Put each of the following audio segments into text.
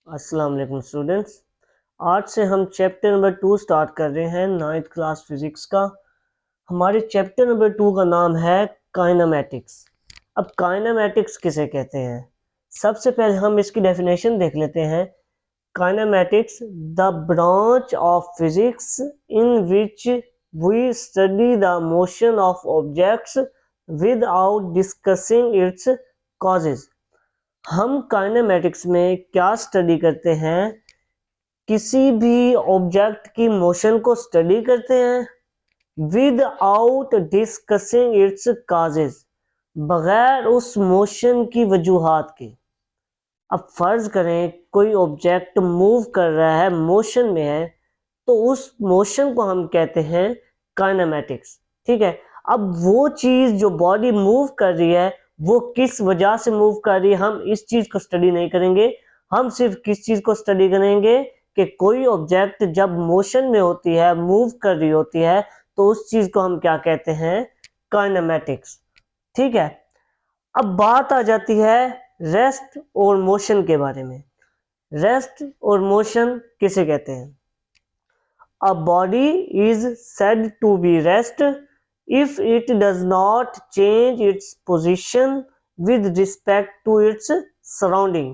अस्सलाम वालेकुम स्टूडेंट्स। आज से हम चैप्टर नंबर 2 स्टार्ट कर रहे हैं 9th क्लास फिजिक्स का। हमारे चैप्टर नंबर 2 का नाम है काइनेमैटिक्स। अब काइनेमैटिक्स किसे कहते हैं, सबसे पहले हम इसकी डेफिनेशन देख लेते हैं। Kinematics the branch of physics in which we study the motion of objects without discussing its causes. हम काइनेमैटिक्स में क्या स्टडी करते हैं, किसी भी ऑब्जेक्ट की मोशन को स्टडी करते हैं विदाउट डिस्कसिंग इट्स काजेज, बगैर उस मोशन की वजूहात के। अब फर्ज करें कोई ऑब्जेक्ट मूव कर रहा है, मोशन में है, तो उस मोशन को हम कहते हैं काइनेमैटिक्स। ठीक है। अब वो चीज जो बॉडी मूव कर रही है वो किस वजह से मूव कर रही है, हम इस चीज को स्टडी नहीं करेंगे। हम सिर्फ किस चीज को स्टडी करेंगे कि कोई ऑब्जेक्ट जब मोशन में होती है, मूव कर रही होती है, तो उस चीज को हम क्या कहते हैं, काइनेमैटिक्स। ठीक है। अब बात आ जाती है रेस्ट और मोशन के बारे में। रेस्ट और मोशन किसे कहते हैं? A body is said to be rest if it does not change its position with respect to its surrounding.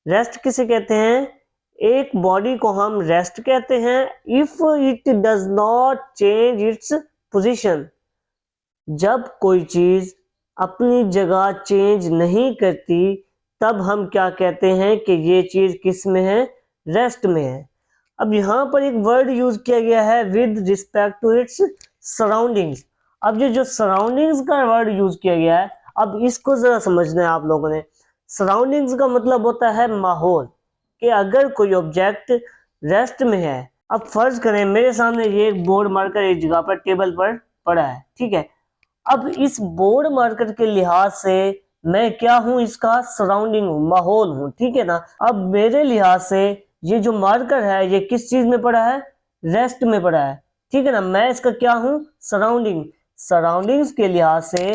Rest किसे कहते हैं? एक बॉडी को हम रेस्ट कहते हैं if it does not change its position, जब कोई चीज अपनी जगह चेंज नहीं करती तब हम क्या कहते हैं कि ये चीज किस में है, रेस्ट में है। अब यहाँ पर एक वर्ड यूज किया गया है with respect to its surroundings. अब ये जो सराउंडिंग्स का वर्ड यूज किया गया है, अब इसको जरा समझना है आप लोगों ने। सराउंडिंग्स का मतलब होता है माहौल, कि अगर कोई ऑब्जेक्ट रेस्ट में है। अब फर्ज करें मेरे सामने ये एक बोर्ड मार्कर एक जगह पर टेबल पर पड़ा है। ठीक है। अब इस बोर्ड मार्कर के लिहाज से मैं क्या हूं, इसका सराउंडिंग हूं, माहौल हूं। ठीक है ना। अब मेरे लिहाज से ये जो मार्कर है ये किस चीज में पड़ा है, रेस्ट में पड़ा है। ठीक है ना। मैं इसका क्या हूं, सराउंडिंग। सराउंडिंग्स के लिहाज से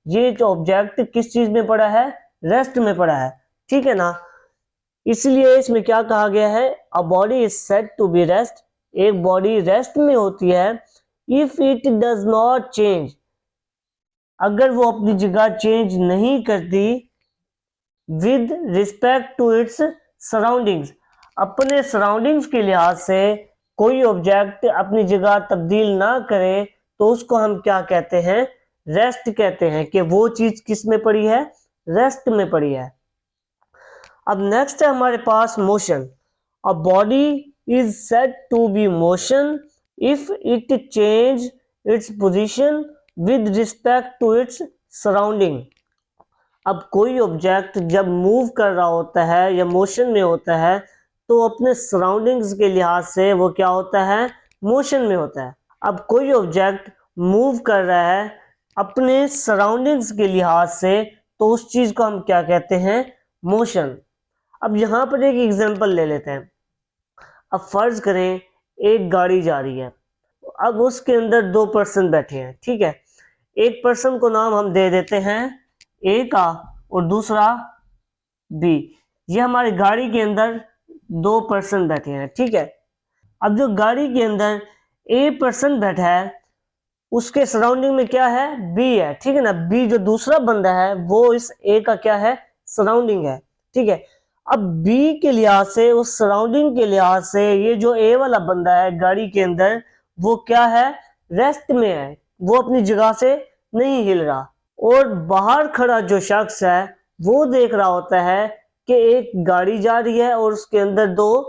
ये जो ऑब्जेक्ट किस चीज में पड़ा है, रेस्ट में पड़ा है। ठीक है ना। इसलिए इसमें क्या कहा गया है, a body is said to be rest, एक बॉडी रेस्ट में होती है if it does not change, अगर वो अपनी जगह चेंज नहीं करती with respect to its surroundings, अपने सराउंडिंग्स के लिहाज से कोई ऑब्जेक्ट अपनी जगह तब्दील ना करे तो उसको हम क्या कहते हैं, रेस्ट कहते हैं, कि वो चीज किस में पड़ी है, रेस्ट में पड़ी है। अब नेक्स्ट है हमारे पास motion. A body is said to be motion if it change its position with respect to its surrounding. अब कोई ऑब्जेक्ट जब मूव कर रहा होता है या मोशन में होता है तो अपने सराउंडिंग्स के लिहाज से वो क्या होता है, मोशन में होता है। अब कोई ऑब्जेक्ट मूव कर रहा है अपने सराउंडिंग्स के लिहाज से तो उस चीज को हम क्या कहते हैं, मोशन। अब यहां पर एक एग्जांपल ले लेते हैं। अब फर्ज करें एक गाड़ी जा रही है, अब उसके अंदर दो पर्सन बैठे हैं। ठीक है। एक पर्सन को नाम हम दे देते हैं ए का और दूसरा बी। ये हमारी गाड़ी के अंदर दो पर्सन बैठे हैं। ठीक है। अब जो गाड़ी के अंदर ए पर्सन बैठा है उसके सराउंडिंग में क्या है, बी है। ठीक है ना। बी जो दूसरा बंदा है वो इस ए का क्या है, सराउंडिंग है। ठीक है। अब बी के लिहाज से, उस सराउंडिंग के लिहाज से, ये जो ए वाला बंदा है गाड़ी के अंदर वो क्या है, रेस्ट में है, वो अपनी जगह से नहीं हिल रहा। और बाहर खड़ा जो शख्स है वो देख रहा होता है कि एक गाड़ी जा रही है और उसके अंदर दो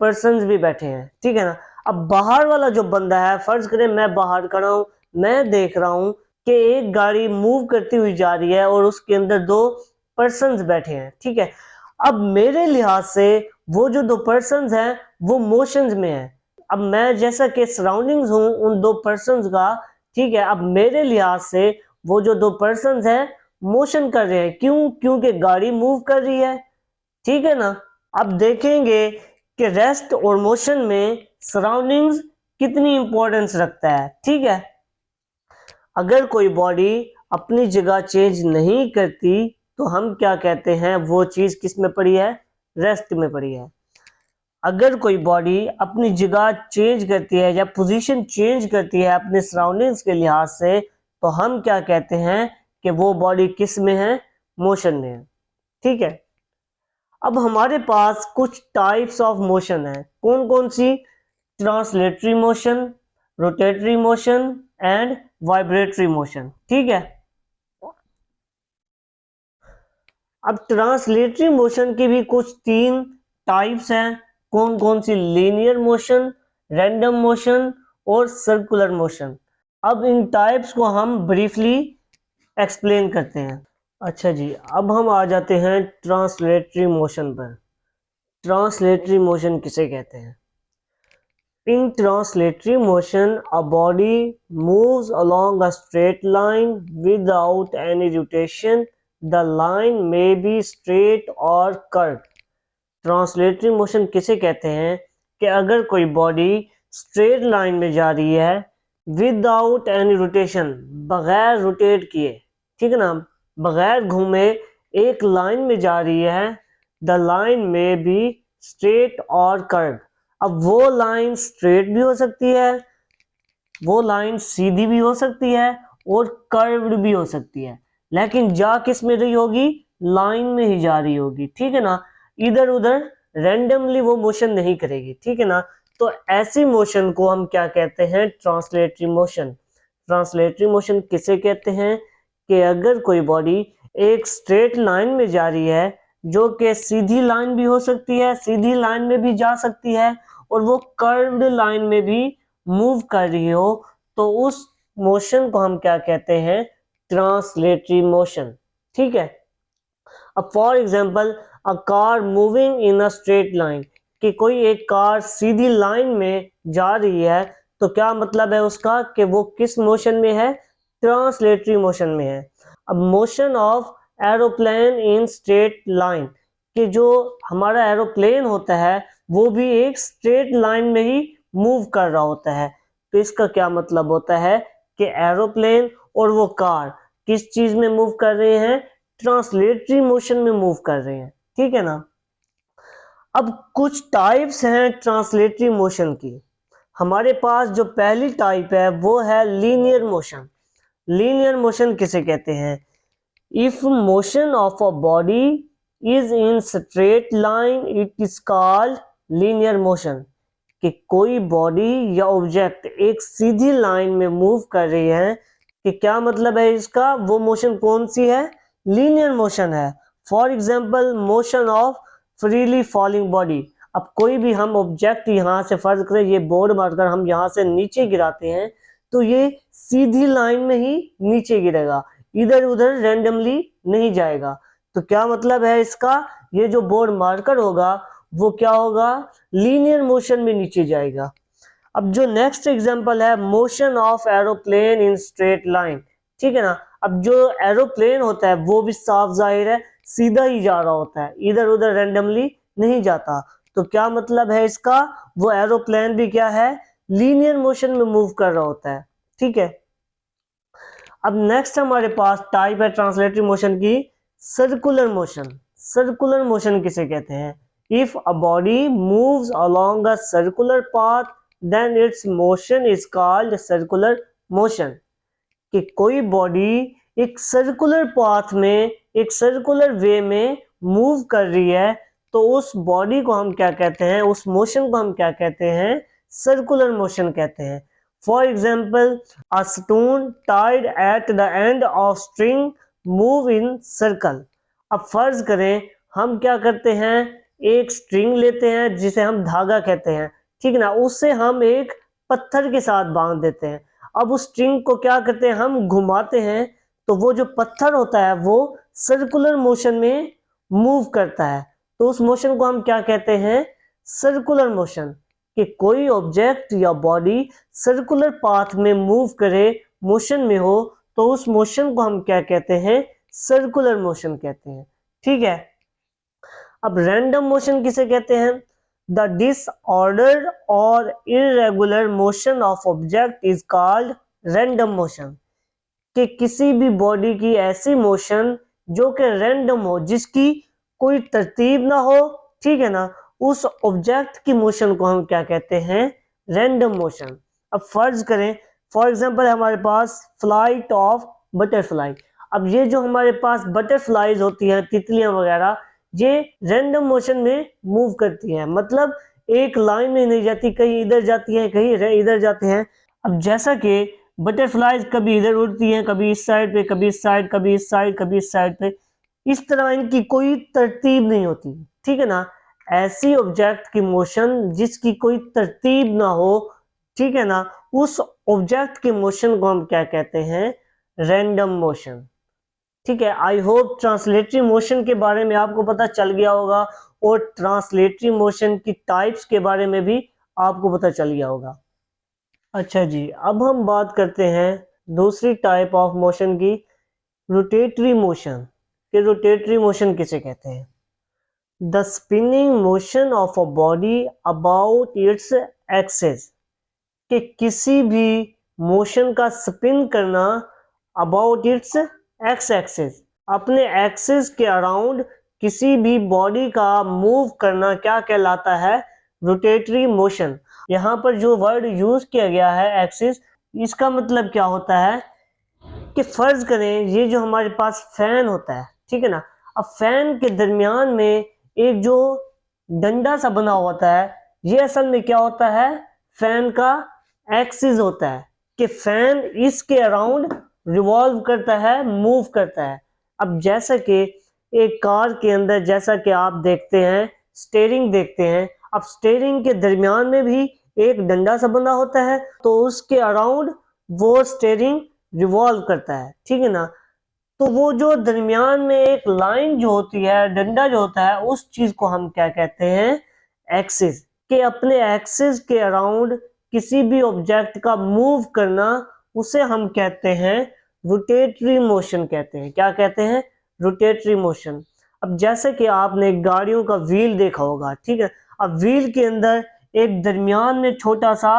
पर्सन्स भी बैठे हैं। ठीक है ना। अब बाहर वाला जो बंदा है, फर्ज करें मैं बाहर खड़ा हूं, मैं देख रहा हूं कि एक गाड़ी मूव करती हुई जा रही है और उसके अंदर दो पर्सन्स बैठे हैं। ठीक है। अब मेरे लिहाज से वो जो दो पर्सन्स हैं वो मोशंस में है। अब मैं जैसा कि सराउंडिंग्स हूं उन दो पर्सन्स का, ठीक है, अब मेरे लिहाज से वो जो दो पर्सन्स हैं मोशन कर रहे हैं। क्यों? क्योंकि गाड़ी मूव कर रही है। ठीक है ना। अब देखेंगे कि रेस्ट और मोशन में सराउंडिंग्स कितनी इंपॉर्टेंस रखता है। ठीक है। अगर कोई बॉडी अपनी जगह चेंज नहीं करती तो हम क्या कहते हैं, वो चीज किस में पड़ी है, रेस्ट में पड़ी है। अगर कोई बॉडी अपनी जगह चेंज करती है या पोजीशन चेंज करती है अपने सराउंडिंग्स के लिहाज से, तो हम क्या कहते हैं कि वो बॉडी किस में है, मोशन में है। ठीक है, अब हमारे पास कुछ टाइप्स ऑफ मोशन है। कौन कौन सी? Translatory motion, rotatory motion and vibratory motion. ठीक है, अब ट्रांसलेटरी मोशन की भी कुछ 3 टाइप्स हैं। कौन कौन सी? लीनियर मोशन, रैंडम मोशन और सर्कुलर मोशन। अब इन टाइप्स को हम ब्रीफली एक्सप्लेन करते हैं। अच्छा जी, अब हम आ जाते हैं ट्रांसलेटरी मोशन पर। ट्रांसलेटरी मोशन किसे कहते हैं? In translatory motion, a body moves along a straight line without any rotation. The line may be straight or curved. Translatory motion किसे कहते हैं कि अगर कोई बॉडी स्ट्रेट लाइन में जा रही है विदाउट एनी रोटेशन, बगैर रोटेट किए, ठीक है ना, बगैर घूमे एक लाइन में जा रही है, द लाइन में बी स्ट्रेट और कर्व। अब वो लाइन स्ट्रेट भी हो सकती है, वो लाइन सीधी भी हो सकती है और कर्व्ड भी हो सकती है, लेकिन जा किस में रही होगी? लाइन में ही जा रही होगी। ठीक है ना, इधर उधर रैंडमली वो मोशन नहीं करेगी। ठीक है ना, तो ऐसी मोशन को हम क्या कहते हैं? Translatory motion. ट्रांसलेटरी मोशन किसे कहते हैं कि अगर कोई बॉडी एक स्ट्रेट लाइन में जा रही है, जो कि सीधी लाइन भी हो सकती है, सीधी लाइन में भी जा सकती है, और वो कर्व्ड लाइन में भी मूव कर रही हो, तो उस मोशन को हम क्या कहते हैं? Translatory motion. ठीक है, अब for example a car moving in a straight line, कि कोई एक कार सीधी लाइन में जा रही है, तो क्या मतलब है उसका कि वो किस मोशन में है? ट्रांसलेटरी मोशन में है। अब motion of aeroplane in straight line, कि जो हमारा एरोप्लेन होता है वो भी एक स्ट्रेट लाइन में ही मूव कर रहा होता है, तो इसका क्या मतलब होता है कि एरोप्लेन और वो कार किस चीज में मूव कर रहे हैं? ट्रांसलेटरी मोशन में मूव कर रहे हैं। ठीक है ना, अब कुछ टाइप्स हैं ट्रांसलेटरी मोशन की। हमारे पास जो पहली टाइप है वो है लीनियर मोशन। लीनियर मोशन किसे कहते हैं? If motion of a body is in straight line it is called linear motion, कि कोई बॉडी या ऑब्जेक्ट एक सीधी लाइन में मूव कर रही है, कि क्या मतलब है इसका? वो मोशन कौन सी है? लीनियर मोशन है। For example motion of freely falling body. अब कोई भी हम ऑब्जेक्ट यहाँ से, फर्ज करें ये बोर्ड मारकर हम यहाँ से नीचे गिराते हैं, तो ये सीधी लाइन में ही नीचे गिरेगा, इधर उधर रैंडमली नहीं जाएगा। तो क्या मतलब है इसका? ये जो बोर्ड मार्कर होगा वो क्या होगा? लीनियर मोशन में नीचे जाएगा। अब जो नेक्स्ट एग्जांपल है motion of aeroplane in straight line. ठीक है ना, अब जो एरोप्लेन होता है वो भी साफ जाहिर है सीधा ही जा रहा होता है, इधर उधर रैंडमली नहीं जाता। तो क्या मतलब है इसका? वो एरोप्लेन भी क्या है? लीनियर मोशन में मूव कर रहा होता है। ठीक है, अब नेक्स्ट हमारे पास टाइप है ट्रांसलेटरी मोशन की, सर्कुलर मोशन। सर्कुलर मोशन किसे कहते हैं? If a body moves along a circular path then its motion is called circular motion, कि कोई बॉडी एक सर्कुलर पाथ में, एक सर्कुलर वे में मूव कर रही है, तो उस बॉडी को हम क्या कहते हैं? उस मोशन को हम क्या कहते हैं? सर्कुलर मोशन कहते हैं। For example a stone tied at the end of string move in circle. अब फर्ज करें हम क्या करते हैं? एक स्ट्रिंग लेते हैं जिसे हम धागा कहते हैं, ठीक है ना, उससे हम एक पत्थर के साथ बांध देते हैं। अब उस स्ट्रिंग को क्या करते हैं? हम घुमाते हैं, तो वो जो पत्थर होता है वो सर्कुलर मोशन में मूव करता है, तो उस मोशन को हम क्या कहते हैं? Circular motion. कि कोई ऑब्जेक्ट या बॉडी सर्कुलर पाथ में मूव करे, मोशन में हो, तो उस मोशन को हम क्या कहते हैं? सर्कुलर मोशन कहते हैं। ठीक है, अब रैंडम मोशन किसे कहते हैं? द डिसऑर्डर्ड और irregular motion of object is called random motion, कि किसी भी बॉडी की ऐसी मोशन जो कि रैंडम हो, जिसकी कोई तरतीब ना हो, ठीक है ना, उस ऑब्जेक्ट की मोशन को हम क्या कहते हैं, रैंडम मोशन। अब फर्ज करें फॉर एग्जांपल हमारे पास फ्लाइट ऑफ बटरफ्लाई। अब ये जो हमारे पास बटरफ्लाईज होती हैं, तितलियां वगैरह, ये रैंडम मोशन में मूव करती हैं, मतलब एक लाइन में नहीं जाती, कहीं इधर जाती है कहीं इधर जाते हैं। अब जैसा कि बटरफ्लाईज कभी इधर उड़ती हैं, कभी इस साइड पे, कभी इस साइड, कभी इस साइड, कभी इस साइड पे, इस तरह इनकी कोई तरतीब नहीं होती, ठीक है ना। ऐसी ऑब्जेक्ट की मोशन जिसकी कोई तरतीब ना हो, ठीक है ना, उस ऑब्जेक्ट के मोशन को हम क्या कहते हैं, रैंडम मोशन। ठीक है, आई होप ट्रांसलेटरी मोशन के बारे में आपको पता चल गया होगा और ट्रांसलेटरी मोशन की टाइप्स के बारे में भी आपको पता चल गया होगा। अच्छा जी, अब हम बात करते हैं दूसरी टाइप ऑफ मोशन की, रोटेटरी मोशन। कि रोटेटरी मोशन किसे कहते हैं? The spinning motion of a body about its axis. कि किसी भी मोशन का स्पिन करना अबाउट इट्स एक्स एक्सिस, अपने एक्सिस के अराउंड किसी भी बॉडी का मूव करना क्या कहलाता है, रोटेटरी मोशन। यहाँ पर जो वर्ड यूज किया गया है एक्सिस, इसका मतलब क्या होता है कि फर्ज करें ये जो हमारे पास फैन होता है, ठीक है ना, अब फैन के दरमियान में एक जो डंडा सा बना होता है, ये असल में क्या होता है, फैन का एक्सिस होता है। कि फैन इसके अराउंड रिवॉल्व करता है, मूव करता है। अब जैसा कि एक कार के अंदर जैसा कि आप देखते हैं स्टीयरिंग देखते हैं, अब स्टीयरिंग के दरमियान में भी एक डंडा सा बना होता है, तो उसके अराउंड वो स्टीयरिंग रिवॉल्व करता है, ठीक है ना। तो वो जो दरमियान में एक लाइन जो होती है, डंडा जो होता है, उस चीज को हम क्या कहते हैं, एक्सिस। के अपने एक्सिस के अराउंड किसी भी ऑब्जेक्ट का मूव करना, उसे हम कहते हैं रोटेटरी मोशन कहते हैं। क्या कहते हैं, रोटेटरी मोशन। अब जैसे कि आपने गाड़ियों का व्हील देखा होगा, ठीक है, अब व्हील के अंदर एक दरमियान में छोटा सा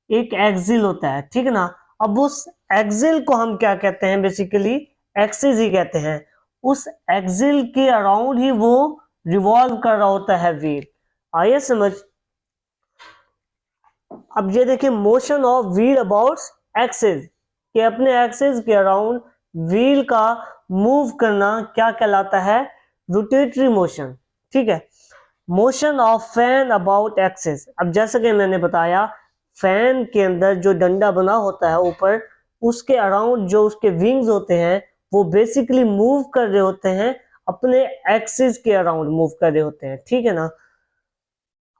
एक एक्सिल होता है, ठीक है ना। अब उस एक्सिल को हम क्या कहते हैं, बेसिकली एक्सिस ही कहते हैं। उस एक्सिल के अराउंड ही वो रिवॉल्व कर रहा होता है व्हील। आइए समझ। अब ये देखिए motion of wheel about axis, कि अपने एक्सिस के अराउंड व्हील का मूव करना क्या कहलाता है, रोटेटरी मोशन। ठीक है, motion of fan about axis. अब जैसे कि मैंने बताया, फैन के अंदर जो डंडा बना होता है ऊपर, उसके अराउंड जो उसके विंग्स होते हैं, वो बेसिकली मूव कर रहे होते हैं, अपने एक्सिस के अराउंड मूव कर रहे होते हैं, ठीक है ना।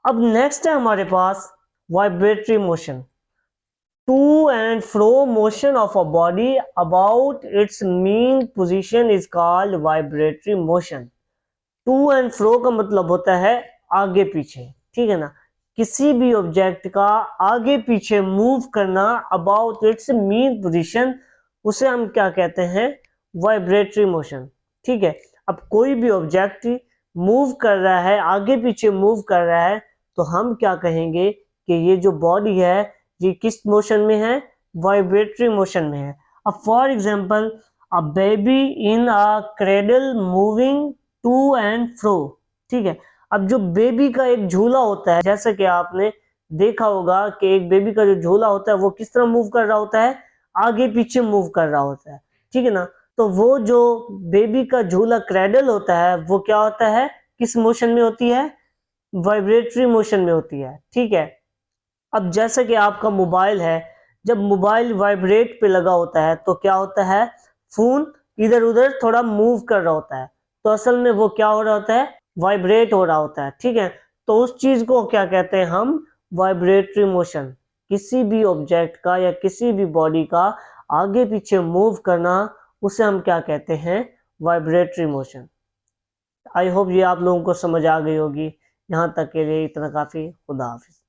अब नेक्स्ट है हमारे पास vibratory motion. To and fro motion of a body about its mean position is called vibratory motion. To and fro का मतलब होता है आगे पीछे, ठीक है ना। किसी भी ऑब्जेक्ट का आगे पीछे मूव करना अबाउट इट्स मीन पोजीशन, उसे हम क्या कहते हैं, वाइब्रेटरी मोशन। ठीक है, अब कोई भी ऑब्जेक्ट मूव कर रहा है, आगे पीछे मूव कर रहा है, तो हम क्या कहेंगे कि ये जो बॉडी है ये किस मोशन में है, वाइब्रेटरी मोशन में है। अब for example, a baby in a cradle moving to and fro. ठीक है, अब जो बेबी का एक झूला होता है, जैसा कि आपने देखा होगा कि एक बेबी का जो झूला होता है वो किस तरह मूव कर रहा होता है, आगे पीछे मूव कर रहा होता है, ठीक है ना। तो वो जो बेबी का झूला क्रेडल होता है, वो क्या होता है, किस मोशन में होती है, वाइब्रेटरी मोशन में होती है, ठीक है। अब जैसे कि आपका मोबाइल है, जब मोबाइल वाइब्रेट पे लगा होता है तो क्या होता है, फोन इधर उधर थोड़ा मूव कर रहा होता है, तो असल में वो क्या हो रहा होता है, वाइब्रेट हो रहा होता है, ठीक है। तो उस चीज को क्या कहते हैं हम, वाइब्रेटरी मोशन। किसी भी ऑब्जेक्ट का या किसी भी बॉडी का आगे पीछे मूव करना, उसे हम क्या कहते हैं, वाइब्रेटरी मोशन। आई होप ये आप लोगों को समझ आ गई होगी। यहाँ तक के लिए इतना काफी। खुदा हाफिज।